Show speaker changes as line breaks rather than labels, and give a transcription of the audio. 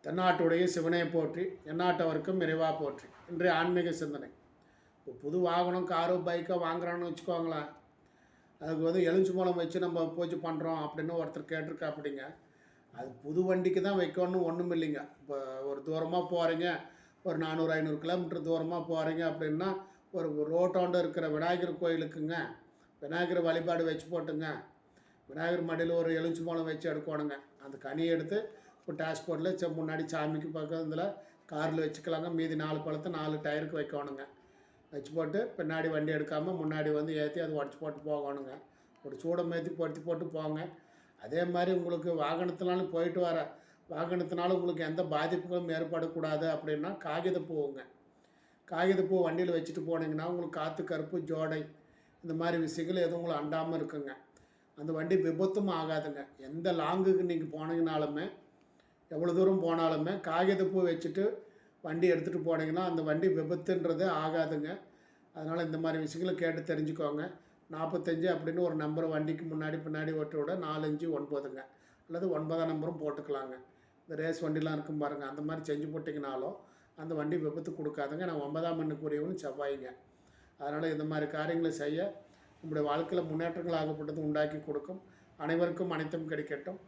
தென்னாட்டுடைய சிவனை போற்றி எந்நாட்டவருக்கும் இறைவா போற்றி. இன்றைய ஆன்மீக சிந்தனை. இப்போ புது வாகனம் காரோ பைக்கோ வாங்குறான்னு வச்சுக்கோங்களேன், அதுக்கு எலுமிச்சை மூலம் வச்சு நம்ம பூஜை பண்ணுறோம் அப்படின்னு ஒருத்தர் கேட்டிருக்கா. அப்படிங்க, அது புது வண்டிக்கு தான் வைக்கணும்னு ஒன்றும் இல்லைங்க. இப்போ ஒரு தூரமாக போகிறீங்க, ஒரு 400-500 கிலோமீட்டர் தூரமாக போகிறீங்க அப்படின்னா, ஒரு ரோட்டோண்டு இருக்கிற விநாயகர் கோயிலுக்குங்க விநாயகர் வழிபாடு வச்சு போட்டுங்க, விநாயகர் மடியில் ஒரு எலுமிச்சை மூலம் வச்சு எடுக்கணுங்க. அந்த கனியை எடுத்து இப்போ டேஷ்போர்ட்டில் முன்னாடி சாமிக்கு பக்கத்தில் காரில் வச்சுக்கலாங்க. மீதி 4 பழத்தை 4 டயருக்கு வைக்கணுங்க. வச்சு போட்டு பின்னாடி வண்டி எடுக்காமல் முன்னாடி ஏற்றி அது உடச்சி போட்டு போகணுங்க. ஒரு சூடம் ஏற்றி பொருத்தி போட்டு போங்க. அதே மாதிரி உங்களுக்கு வாகனத்தினாலும் போயிட்டு வர வாகனத்தினாலும் உங்களுக்கு எந்த பாதிப்புகளும் ஏற்படக்கூடாது அப்படின்னா காகிதப்பூவுங்க. காகிதப்பூ வண்டியில் வச்சுட்டு போனீங்கன்னா உங்களுக்கு காற்று கருப்பு ஜோடை இந்த மாதிரி விஷயங்கள் எதுவும் உங்களை அண்டாமல் இருக்குங்க. அந்த வண்டி விபத்தும் ஆகாதுங்க. எந்த லாங்குக்கு நீங்கள் போனீங்கனாலுமே, எவ்வளோ தூரம் போனாலுமே காகிதப்பூ வச்சுட்டு வண்டி எடுத்துகிட்டு போனீங்கன்னா அந்த வண்டி விபத்துன்றதே ஆகாதுங்க. அதனால் இந்த மாதிரி விஷயங்களை கேட்டு தெரிஞ்சுக்கோங்க. 45 அப்படின்னு ஒரு நம்பர் வண்டிக்கு முன்னாடி பின்னாடி ஓட்ட விட 45-9ங்க, அல்லது 9ஆம் நம்பரும் போட்டுக்கலாங்க. இந்த ரேஸ் வண்டிலாம் இருக்கும் பாருங்கள், அந்த மாதிரி செஞ்சு போட்டிங்கனாலும் அந்த வண்டி விபத்து கொடுக்காதுங்க. நான் 9ஆம் எண்ணுக்குரியவனு செவ்வாய்ங்க. அதனால் இந்த மாதிரி காரியங்களை செய்ய நம்முடைய வாழ்க்கையில் முன்னேற்றங்கள் ஆகப்பட்டது உண்டாக்கி கொடுக்கும். அனைவருக்கும் அனைத்தும் கிடைக்கட்டும்.